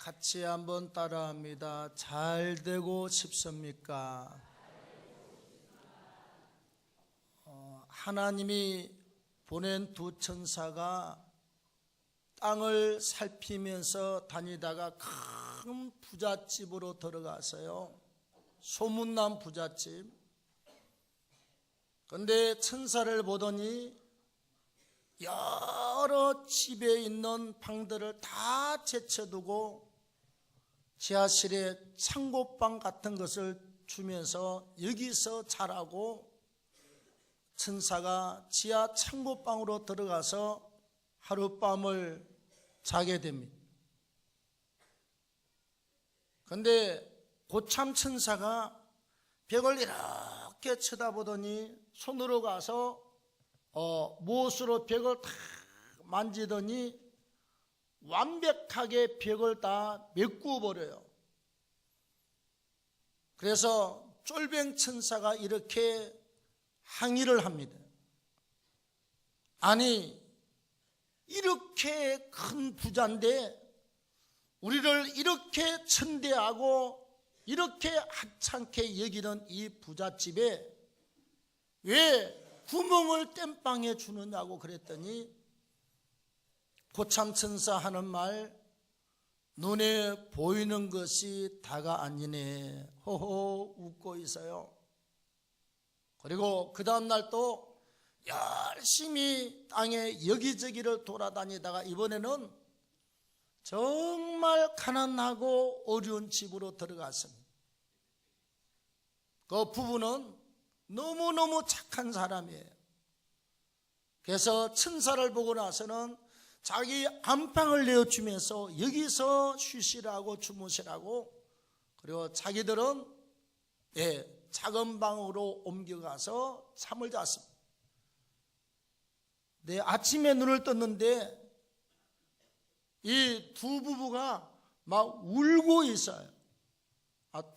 같이 한번 따라합니다. 잘 되고 싶습니까? 하나님이 보낸 두 천사가 땅을 살피면서 다니다가 큰 부잣집으로 들어가서요. 소문난 부잣집. 그런데 천사를 보더니 여러 집에 있는 방들을 다 제쳐두고 지하실에 창고방 같은 것을 주면서 여기서 자라고, 천사가 지하 창고방으로 들어가서 하룻밤을 자게 됩니다. 그런데 고참 천사가 벽을 이렇게 쳐다보더니 손으로 가서 못으로 벽을 다 만지더니 완벽하게 벽을 다 메꾸어 버려요. 그래서 쫄병 천사가 이렇게 항의를 합니다. 아니, 이렇게 큰 부자인데 우리를 이렇게 천대하고 이렇게 하찮게 여기는 이 부잣집에 왜 구멍을 땜빵해 주느냐고 그랬더니 고참천사 하는 말, 눈에 보이는 것이 다가 아니네 호호 웃고 있어요. 그리고 그 다음날 또 열심히 땅에 여기저기를 돌아다니다가 이번에는 정말 가난하고 어려운 집으로 들어갔습니다. 그 부부는 너무너무 착한 사람이에요. 그래서 천사를 보고 나서는 자기 안방을 내어주면서 여기서 쉬시라고 주무시라고, 그리고 자기들은 작은 방으로 옮겨가서 잠을 잤습니다. 아침에 눈을 떴는데 이 두 부부가 막 울고 있어요.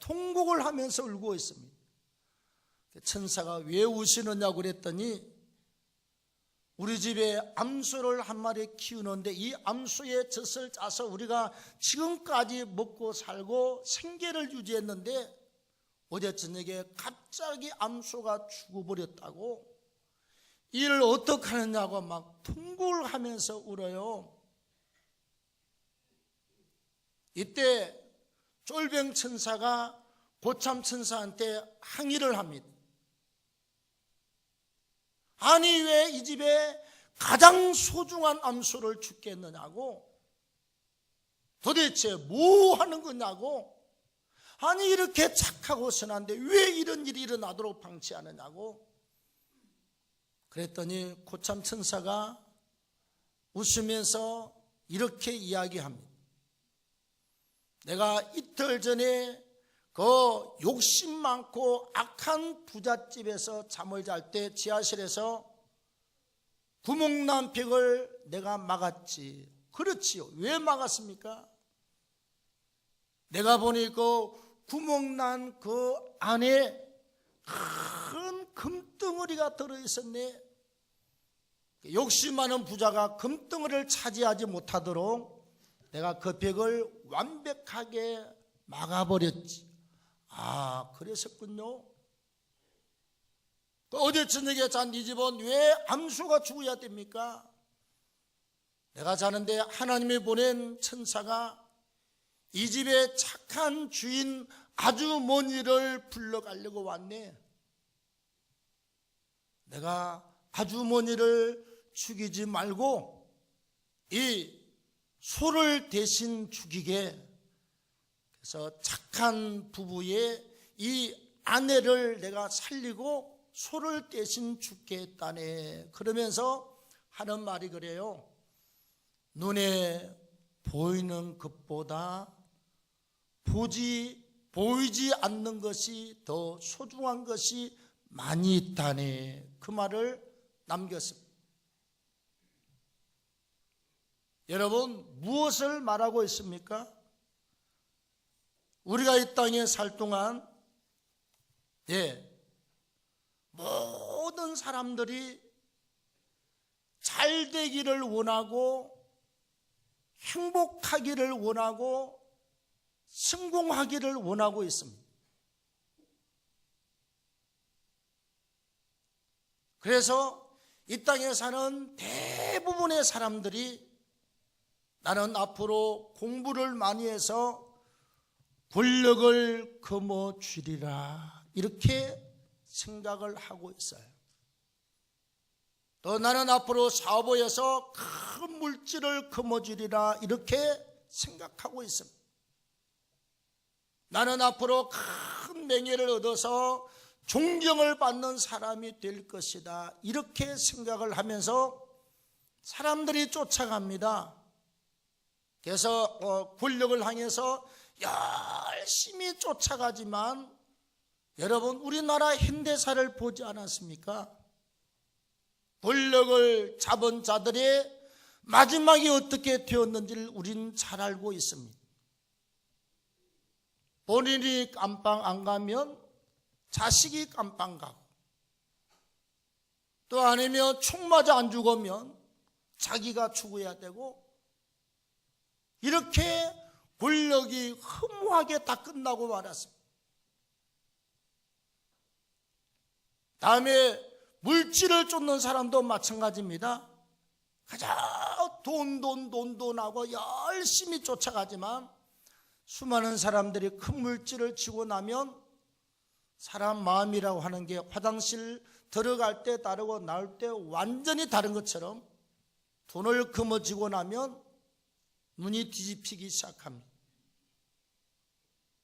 통곡을 하면서 울고 있습니다. 천사가 왜 우시느냐고 그랬더니 우리 집에 암소를 한 마리 키우는데 이 암소의 젖을 짜서 우리가 지금까지 먹고 살고 생계를 유지했는데 어제 저녁에 갑자기 암소가 죽어버렸다고, 이를 어떻게 하느냐고 막 통곡을 하면서 울어요. 이때 쫄병 천사가 고참 천사한테 항의를 합니다. 아니, 왜 이 집에 가장 소중한 암소를 죽게 했느냐고, 도대체 뭐 하는 거냐고, 아니 이렇게 착하고 선한데 왜 이런 일이 일어나도록 방치하느냐고 그랬더니 고참 천사가 웃으면서 이렇게 이야기합니다. 내가 이틀 전에 그 욕심 많고 악한 부잣집에서 잠을 잘 때 지하실에서 구멍난 벽을 내가 막았지. 그렇지요. 왜 막았습니까? 내가 보니 그 구멍난 그 안에 큰 금덩어리가 들어있었네. 욕심 많은 부자가 금덩어리를 차지하지 못하도록 내가 그 벽을 완벽하게 막아버렸지. 그랬었군요. 어제 저녁에 잔 이 집은 왜 암소가 죽어야 됩니까? 내가 자는데 하나님이 보낸 천사가 이 집의 착한 주인 아주머니를 불러가려고 왔네. 내가 아주머니를 죽이지 말고 이 소를 대신 죽이게, 그래서 착한 부부의 이 아내를 내가 살리고 소를 대신 죽게 했다네. 그러면서 하는 말이 그래요. 눈에 보이는 것보다 보이지 않는 것이 더 소중한 것이 많이 있다네. 그 말을 남겼습니다. 여러분, 무엇을 말하고 있습니까? 우리가 이 땅에 살 동안 모든 사람들이 잘 되기를 원하고 행복하기를 원하고 성공하기를 원하고 있습니다. 그래서 이 땅에 사는 대부분의 사람들이 나는 앞으로 공부를 많이 해서 권력을 거머쥐리라 이렇게 생각을 하고 있어요. 또 나는 앞으로 사업에서 큰 물질을 거머쥐리라 이렇게 생각하고 있습니다. 나는 앞으로 큰 명예를 얻어서 존경을 받는 사람이 될 것이다 이렇게 생각을 하면서 사람들이 쫓아갑니다. 그래서 권력을 향해서 열심히 쫓아가지만 여러분 우리나라 현대사를 보지 않았습니까? 권력을 잡은 자들의 마지막이 어떻게 되었는지를 우린 잘 알고 있습니다. 본인이 깜빵 안 가면 자식이 깜빵 가고, 또 아니면 총 맞아 안 죽으면 자기가 죽어야 되고, 이렇게 권력이 허무하게 다 끝나고 말았습니다. 다음에 물질을 쫓는 사람도 마찬가지입니다. 가자 돈하고 열심히 쫓아가지만 수많은 사람들이 큰 물질을 쥐고 나면 사람 마음이라고 하는 게 화장실 들어갈 때 다르고 나올 때 완전히 다른 것처럼 돈을 거머쥐고 나면 눈이 뒤집히기 시작합니다.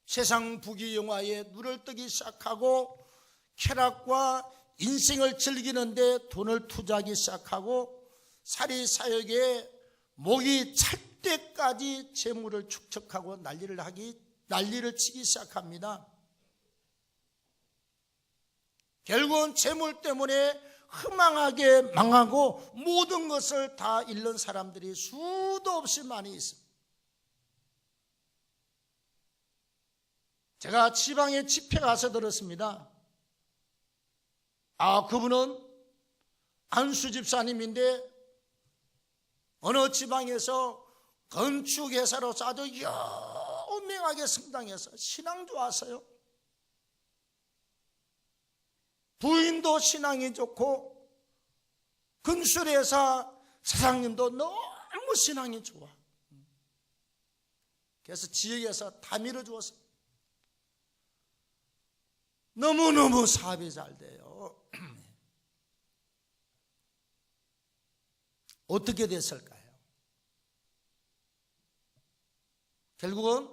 세상 부귀영화에 눈을 뜨기 시작하고 쾌락과 인생을 즐기는데 돈을 투자하기 시작하고 사리사욕에 목이 찰 때까지 재물을 축적하고 난리를 치기 시작합니다. 결국은 재물 때문에 허망하게 망하고 모든 것을 다 잃는 사람들이 수도 없이 많이 있습니다. 제가 지방에 집회 가서 들었습니다. 그분은 안수 집사님인데 어느 지방에서 건축회사로서 아주 유명하게 성장해서 신앙 좋았어요. 부인도 신앙이 좋고 건설회사 사장님도 너무 신앙이 좋아. 그래서 지역에서 다 밀어주었어요. 너무너무 사업이 잘 돼요. 어떻게 됐을까요? 결국은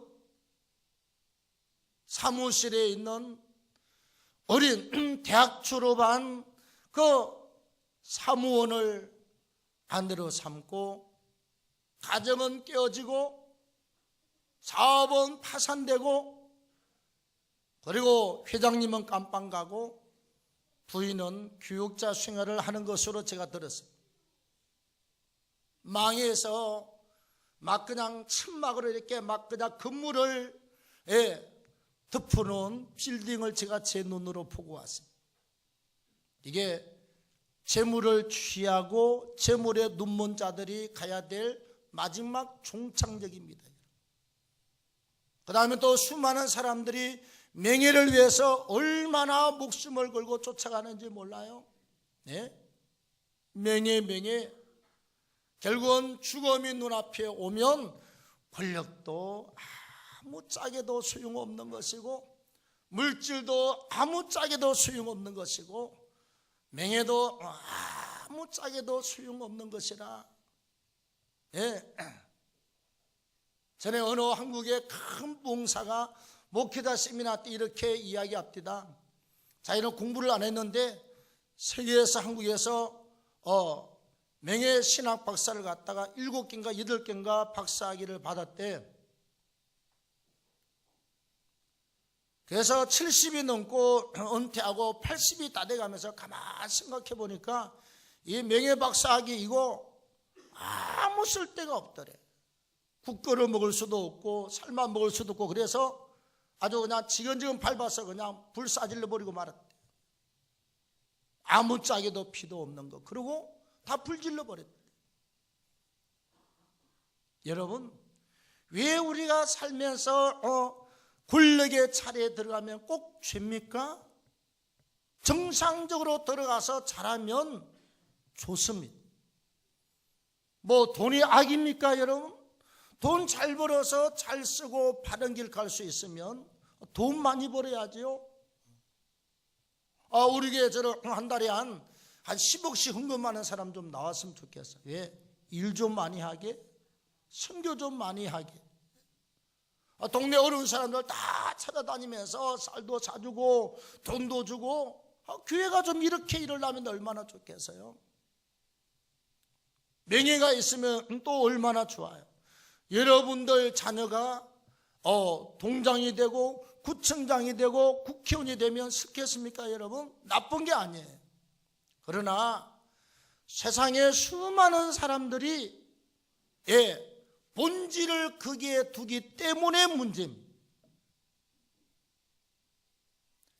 사무실에 있는 어린 대학 졸업한 그 사무원을 아내로 삼고 가정은 깨어지고 사업은 파산되고 그리고 회장님은 깜빵 가고 부인은 교육자 생활을 하는 것으로 제가 들었습니다. 망해서 막 그냥 천막으로 이렇게 막 그냥 건물을 덮어놓은 빌딩을 제가 제 눈으로 보고 왔습니다. 이게 재물을 취하고 재물에 눈먼 자들이 가야 될 마지막 종착역입니다. 그 다음에 또 수많은 사람들이 명예를 위해서 얼마나 목숨을 걸고 쫓아가는지 몰라요. 네? 명예. 결국은 죽음이 눈앞에 오면 권력도 아무짝에도 소용없는 것이고 물질도 아무짝에도 소용없는 것이고 명예도 아무짝에도 소용없는 것이라. 예. 전에 어느 한국의 큰 봉사가 목회자 세미나 때 이렇게 이야기합니다. 자기는 공부를 안 했는데 세계에서 한국에서 명예 신학 박사를 갖다가 7개인가 8개인가 박사학위를 받았대. 그래서 70이 넘고 은퇴하고 80이 다 돼가면서 가만히 생각해 보니까 이 명예 박사학위 이거 아무 쓸데가 없더래. 국 끓여 먹을 수도 없고 삶아 먹을 수도 없고 그래서 아주 그냥 지근지근 밟아서 그냥 불 싸질러 버리고 말았대. 아무짝에도 피도 없는 거. 그리고 다 불질러 버렸대. 여러분, 왜 우리가 살면서 권력의 차례에 들어가면 꼭 죄입니까? 정상적으로 들어가서 잘하면 좋습니다. 뭐 돈이 악입니까 여러분? 돈 잘 벌어서 잘 쓰고 바른 길 갈 수 있으면 돈 많이 벌어야죠. 우리 교회 한 달에 한 10억씩 헌금하는 사람 좀 나왔으면 좋겠어요. 왜? 일 좀 많이 하게, 선교 좀 많이 하게. 동네 어려운 사람들 다 찾아다니면서 쌀도 사주고 돈도 주고, 교회가 좀 이렇게 일을 하면 얼마나 좋겠어요. 명예가 있으면 또 얼마나 좋아요. 여러분들 자녀가 동장이 되고 구청장이 되고 국회의원이 되면 좋겠습니까 여러분? 나쁜 게 아니에요. 그러나 세상에 수많은 사람들이 본질을 거기에 두기 때문에 문제입니다.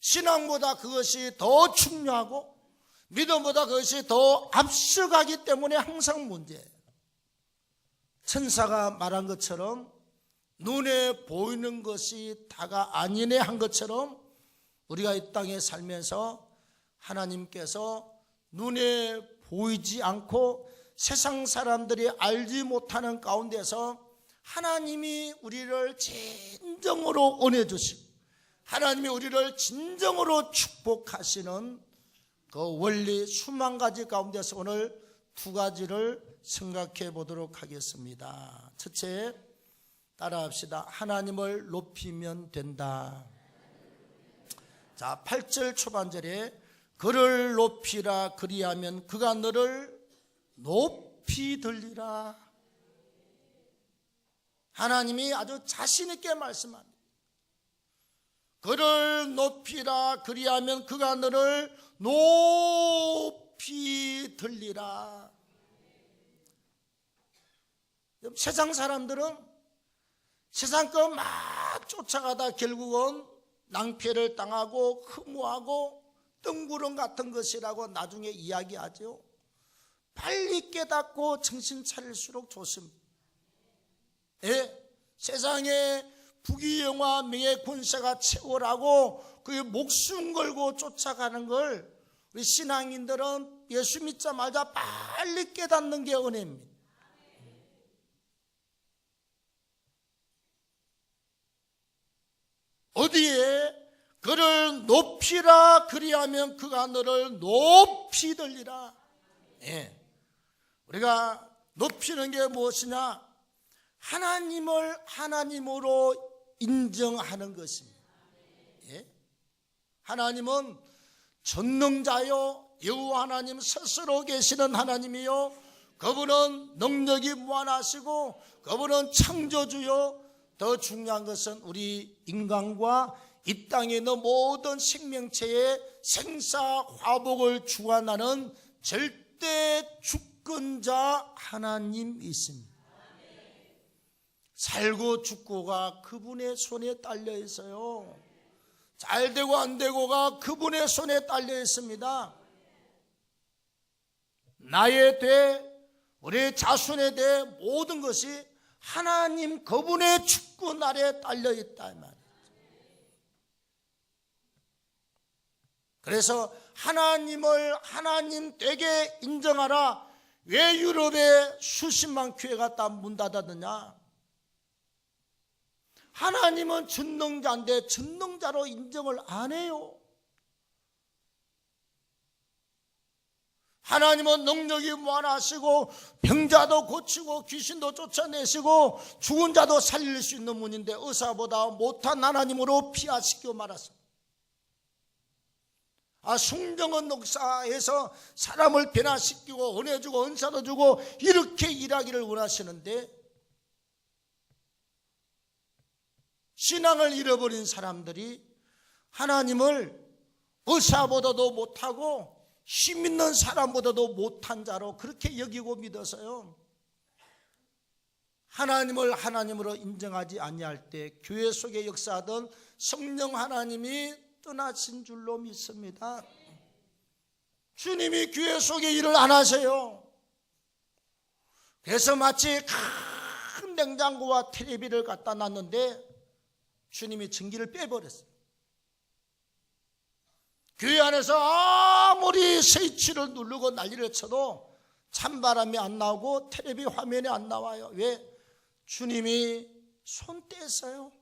신앙보다 그것이 더 중요하고 믿음보다 그것이 더 앞서가기 때문에 항상 문제예요. 천사가 말한 것처럼 눈에 보이는 것이 다가 아니네 한 것처럼 우리가 이 땅에 살면서 하나님께서 눈에 보이지 않고 세상 사람들이 알지 못하는 가운데서 하나님이 우리를 진정으로 은혜 주시고 하나님이 우리를 진정으로 축복하시는 그 원리 수만 가지 가운데서 오늘 두 가지를 생각해 보도록 하겠습니다. 첫째, 따라합시다. 하나님을 높이면 된다. 자, 8절 초반절에 그를 높이라 그리하면 그가 너를 높이 들리라. 하나님이 아주 자신 있게 말씀합니다. 그를 높이라 그리하면 그가 너를 높이 들리라. 세상 사람들은 세상 거 막 쫓아가다 결국은 낭패를 당하고 허무하고 뜬구름 같은 것이라고 나중에 이야기하죠. 빨리 깨닫고 정신 차릴수록 좋습니다. 세상에 부귀영화 명예 권세가 최고라고 그 목숨 걸고 쫓아가는 걸 우리 신앙인들은 예수 믿자마자 빨리 깨닫는 게 은혜입니다. 어디에 그를 높이라 그리하면 그가 너를 높이 들리라. 우리가 높이는 게 무엇이냐? 하나님을 하나님으로 인정하는 것입니다. 하나님은 전능자요 여호와 하나님 스스로 계시는 하나님이요 그분은 능력이 무한하시고 그분은 창조주요 더 중요한 것은 우리 인간과 이 땅에 있는 모든 생명체의 생사화복을 주관하는 절대 주권자 하나님이 있습니다. 살고 죽고가 그분의 손에 딸려 있어요. 잘 되고 안 되고가 그분의 손에 딸려 있습니다. 나의 돼, 우리 자손의 돼 모든 것이 하나님 그분의 주권 아래 딸려 있다 이 말이에요. 그래서 하나님을 하나님 되게 인정하라. 왜 유럽에 수십만 교회가 다 문 닫았느냐? 하나님은 전능자인데 전능자로 인정을 안 해요. 하나님은 능력이 무한하시고 병자도 고치고 귀신도 쫓아내시고 죽은 자도 살릴 수 있는 분인데 의사보다 못한 하나님으로 피하시키고 말았습니다. 숭정은 녹사해서 사람을 변화시키고 은혜 주고 은사도 주고 이렇게 일하기를 원하시는데 신앙을 잃어버린 사람들이 하나님을 의사보다도 못하고 힘 있는 사람보다도 못한 자로 그렇게 여기고 믿어서요. 하나님을 하나님으로 인정하지 아니할 때 교회 속에 역사하던 성령 하나님이 떠나신 줄로 믿습니다. 주님이 교회 속에 일을 안 하세요. 그래서 마치 큰 큰 냉장고와 텔레비를 갖다 놨는데 주님이 전기를 빼버렸어요. 교회 안에서 아무리 스위치를 누르고 난리를 쳐도 찬바람이 안 나오고 텔레비 화면이 안 나와요. 왜? 주님이 손 뗐어요.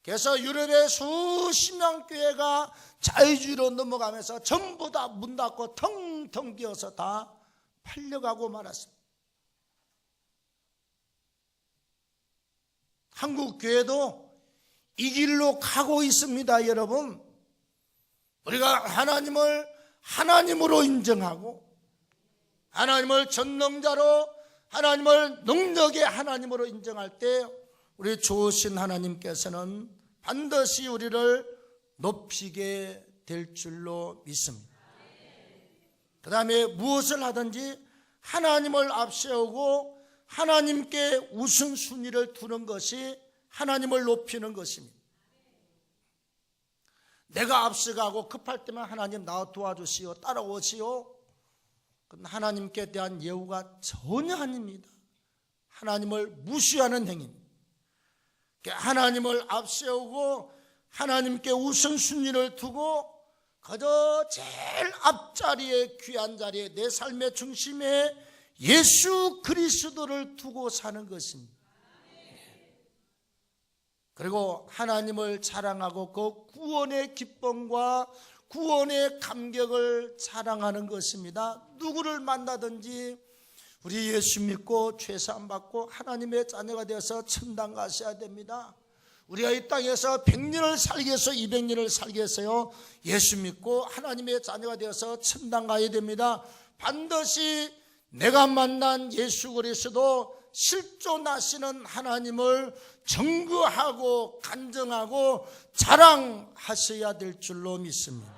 그래서 유럽의 수십 명 교회가 자유주의로 넘어가면서 전부 다 문 닫고 텅텅 비어서 다 팔려가고 말았습니다. 한국 교회도 이 길로 가고 있습니다. 여러분, 우리가 하나님을 하나님으로 인정하고 하나님을 전능자로, 하나님을 능력의 하나님으로 인정할 때 우리 좋으신 하나님께서는 반드시 우리를 높이게 될 줄로 믿습니다. 그 다음에 무엇을 하든지 하나님을 앞세우고 하나님께 우선순위를 두는 것이 하나님을 높이는 것입니다. 내가 앞서가고 급할 때만 하나님 나 도와주시오, 따라오시오. 그건 하나님께 대한 예우가 전혀 아닙니다. 하나님을 무시하는 행위입니다. 하나님을 앞세우고 하나님께 우선순위를 두고 그저 제일 앞자리에, 귀한 자리에, 내 삶의 중심에 예수 그리스도를 두고 사는 것입니다. 그리고 하나님을 자랑하고 그 구원의 기쁨과 구원의 감격을 자랑하는 것입니다. 누구를 만나든지 우리 예수 믿고 죄사함 받고 하나님의 자녀가 되어서 천당 가셔야 됩니다. 우리가 이 땅에서 100년을 살게 해서 200년을 살게 해서요, 예수 믿고 하나님의 자녀가 되어서 천당 가야 됩니다. 반드시 내가 만난 예수 그리스도 실존하시는 하나님을 증거하고 간증하고 자랑하셔야 될 줄로 믿습니다.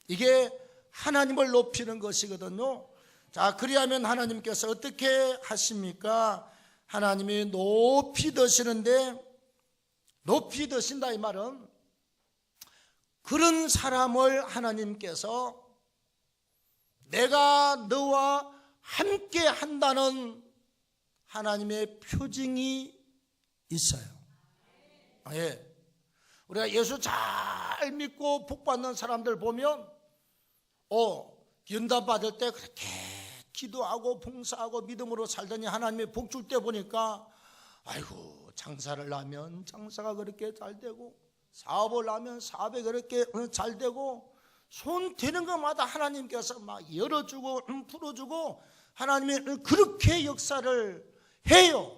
이게 하나님을 높이는 것이거든요. 자, 그리하면 하나님께서 어떻게 하십니까? 하나님이 높이 드시는데, 높이 드신다 이 말은 그런 사람을 하나님께서 내가 너와 함께 한다는 하나님의 표징이 있어요. 예. 우리가 예수 잘 믿고 복 받는 사람들 보면 연단 받을 때 그렇게 기도하고 봉사하고 믿음으로 살더니 하나님이 복 줄 때 보니까 아이고, 장사를 하면 장사가 그렇게 잘 되고 사업을 하면 사업이 그렇게 잘 되고 손 대는 것마다 하나님께서 막 열어주고 풀어주고 하나님이 그렇게 역사를 해요.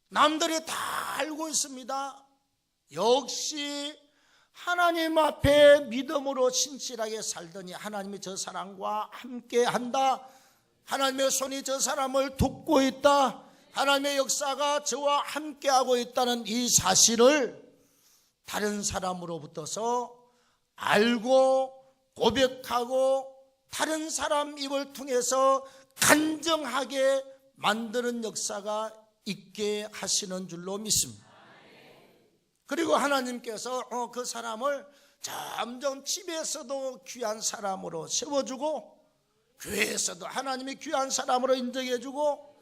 남들이 다 알고 있습니다. 역시 하나님 앞에 믿음으로 신실하게 살더니 하나님이 저 사람과 함께 한다, 하나님의 손이 저 사람을 돕고 있다, 하나님의 역사가 저와 함께하고 있다는 이 사실을 다른 사람으로부터서 알고 고백하고 다른 사람 입을 통해서 간증하게 만드는 역사가 있게 하시는 줄로 믿습니다. 그리고 하나님께서 그 사람을 점점 집에서도 귀한 사람으로 세워주고, 교회에서도 하나님이 귀한 사람으로 인정해주고,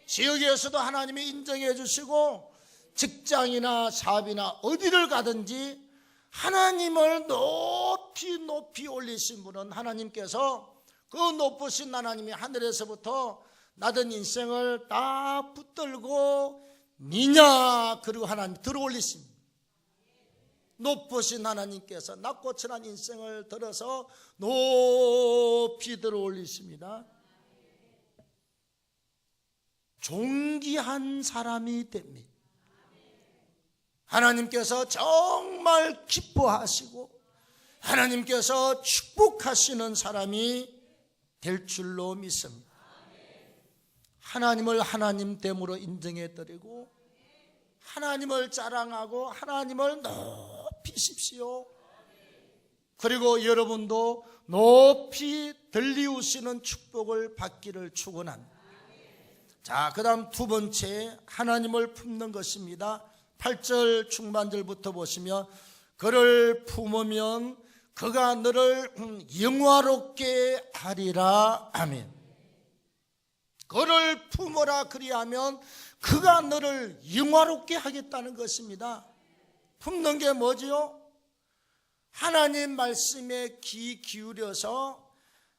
지역에서도 하나님이 인정해 주시고, 직장이나 사업이나 어디를 가든지 하나님을 높이 높이 올리신 분은 하나님께서 그 높으신 하나님이 하늘에서부터 나던 인생을 다 붙들고 니냐 그리고 하나님 들어올리십니다. 높으신 하나님께서 낮고 천한 인생을 들어서 높이 들어올리십니다. 존귀한 사람이 됩니다. 하나님께서 정말 기뻐하시고 하나님께서 축복하시는 사람이 될 줄로 믿습니다. 하나님을 하나님됨으로 인정해드리고 하나님을 자랑하고 하나님을 높이십시오. 그리고 여러분도 높이 들리우시는 축복을 받기를 축원합니다. 자, 그 다음 두 번째, 하나님을 품는 것입니다. 8절 중반절부터 보시면 그를 품으면 그가 너를 영화롭게 하리라. 아멘. 그를 품어라. 그리하면 그가 너를 영화롭게 하겠다는 것입니다. 품는 게 뭐지요? 하나님 말씀에 귀 기울여서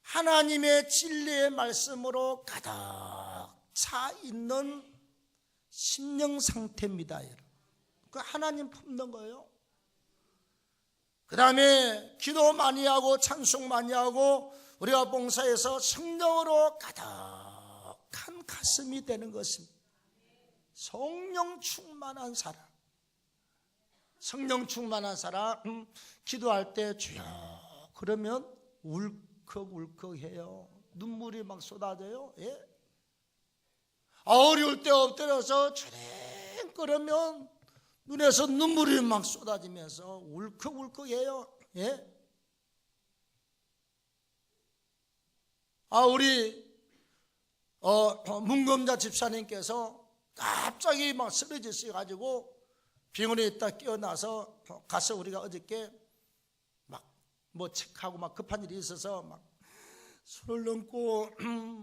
하나님의 진리의 말씀으로 가득 차 있는 심령 상태입니다. 그 하나님 품는 거예요. 그 다음에 기도 많이 하고 찬송 많이 하고 우리가 봉사해서 성령으로 가득한 가슴이 되는 것입니다. 성령 충만한 사람, 성령 충만한 사람, 기도할 때 주여 그러면 울컥울컥해요. 눈물이 막 쏟아져요. 예? 어려울 때 엎드려서 주님 그러면 눈에서 눈물이 막 쏟아지면서 울컥울컥해요. 예? 우리 문검자 집사님께서 갑자기 막 쓰러지셔가지고 병원에 있다 깨어나서 가서 우리가 어저께 막 뭐 책하고 막 급한 일이 있어서 막 손을 넘고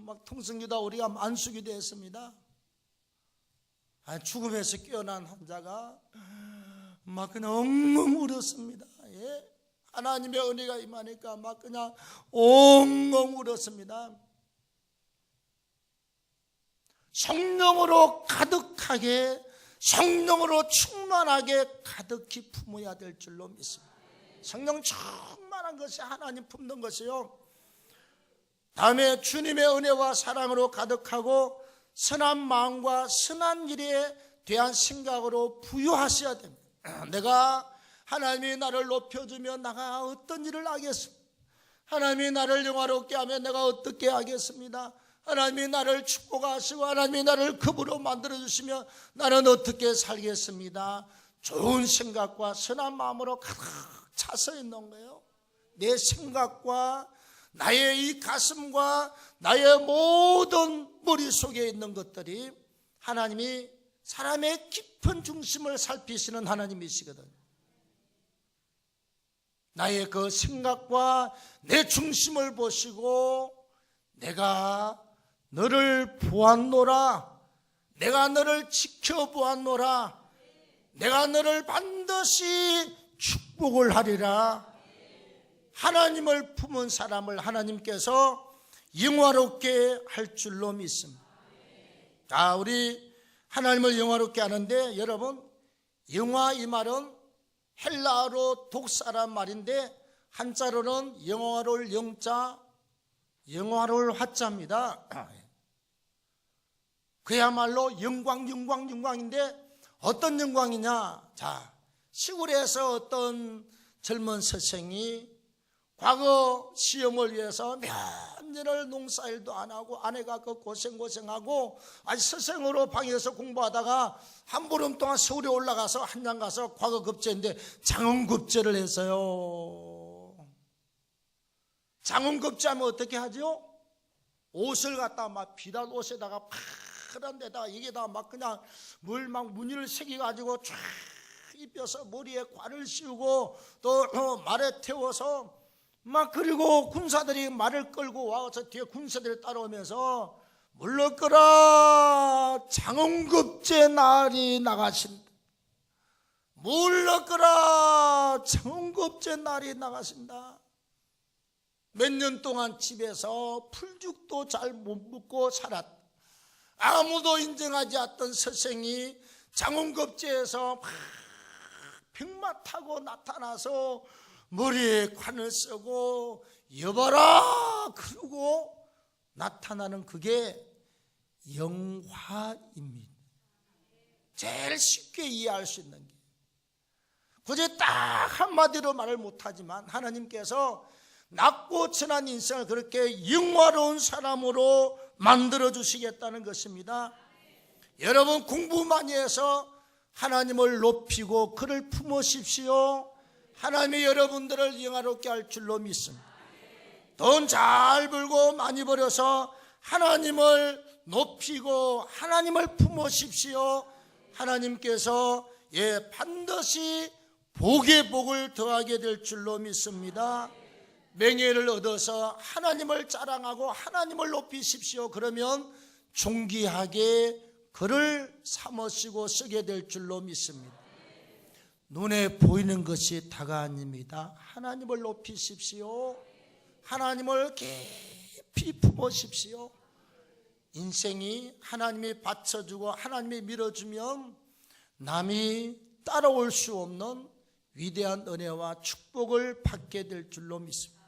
막 통성기도 우리가 만숙이 되었습니다. 죽음에서 깨어난 환자가 막 그냥 엉엉 울었습니다. 예? 하나님의 은혜가 임하니까 막 그냥 엉엉 울었습니다. 성령으로 가득하게, 성령으로 충만하게 가득히 품어야 될 줄로 믿습니다. 성령 충만한 것이 하나님 품는 것이요. 다음에 주님의 은혜와 사랑으로 가득하고 선한 마음과 선한 일에 대한 생각으로 부유하셔야 됩니다. 내가 하나님이 나를 높여주면 내가 어떤 일을 하겠습니까? 하나님이 나를 영화롭게 하면 내가 어떻게 하겠습니다? 하나님이 나를 축복하시고 하나님이 나를 급으로 만들어주시면 나는 어떻게 살겠습니다? 좋은 생각과 선한 마음으로 가득 차서 있는 거예요. 내 생각과 나의 이 가슴과 나의 모든 머릿속에 있는 것들이 하나님이 사람의 깊은 중심을 살피시는 하나님이시거든요. 나의 그 생각과 내 중심을 보시고 내가 너를 보았노라, 내가 너를 지켜보았노라, 내가 너를 반드시 축복을 하리라. 하나님을 품은 사람을 하나님께서 영화롭게 할 줄로 믿습니다. 우리 하나님을 영화롭게 하는데 여러분, 영화 이 말은 헬라어로 독사란 말인데 한자로는 영화로울 영자, 영화로울 화자입니다. 그야말로 영광인데 어떤 영광이냐? 시골에서 어떤 젊은 선생이 과거 시험을 위해서 몇 년을 농사일도 안 하고 아내가 그 고생하고 스승으로 방에서 공부하다가 한 보름 동안 서울에 올라가서 한양 가서 과거 급제인데 장원급제를 했어요. 장원급제하면 어떻게 하죠? 옷을 갖다 막 비단 옷에다가 파란 데다가 이게다 막 그냥 물 막 무늬를 새겨가지고 쫙 입혀서 머리에 관을 씌우고 또 말에 태워서 막 그리고 군사들이 말을 끌고 와서 뒤에 군사들이 따라오면서 물러거라 장원급제 날이 나가신다. 물러거라 장원급제 날이 나가신다. 몇 년 동안 집에서 풀죽도 잘 못 먹고 살았다. 아무도 인정하지 않던 선생이 장원급제에서 막 병마 타고 나타나서 머리에 관을 쓰고 여봐라 그러고 나타나는 그게 영화입니다. 제일 쉽게 이해할 수 있는 게 굳이 딱 한마디로 말을 못하지만 하나님께서 낮고 천한 인생을 그렇게 영화로운 사람으로 만들어 주시겠다는 것입니다. 여러분 공부 많이 해서 하나님을 높이고 그를 품으십시오. 하나님이 여러분들을 영화롭게 할 줄로 믿습니다. 돈 잘 벌고 많이 벌어서 하나님을 높이고 하나님을 품으십시오. 하나님께서 반드시 복의 복을 더하게 될 줄로 믿습니다. 명예를 얻어서 하나님을 자랑하고 하나님을 높이십시오. 그러면 존귀하게 그를 삼으시고 쓰게 될 줄로 믿습니다. 눈에 보이는 것이 다가 아닙니다. 하나님을 높이십시오. 하나님을 깊이 품으십시오. 인생이 하나님이 받쳐주고 하나님이 밀어주면 남이 따라올 수 없는 위대한 은혜와 축복을 받게 될 줄로 믿습니다.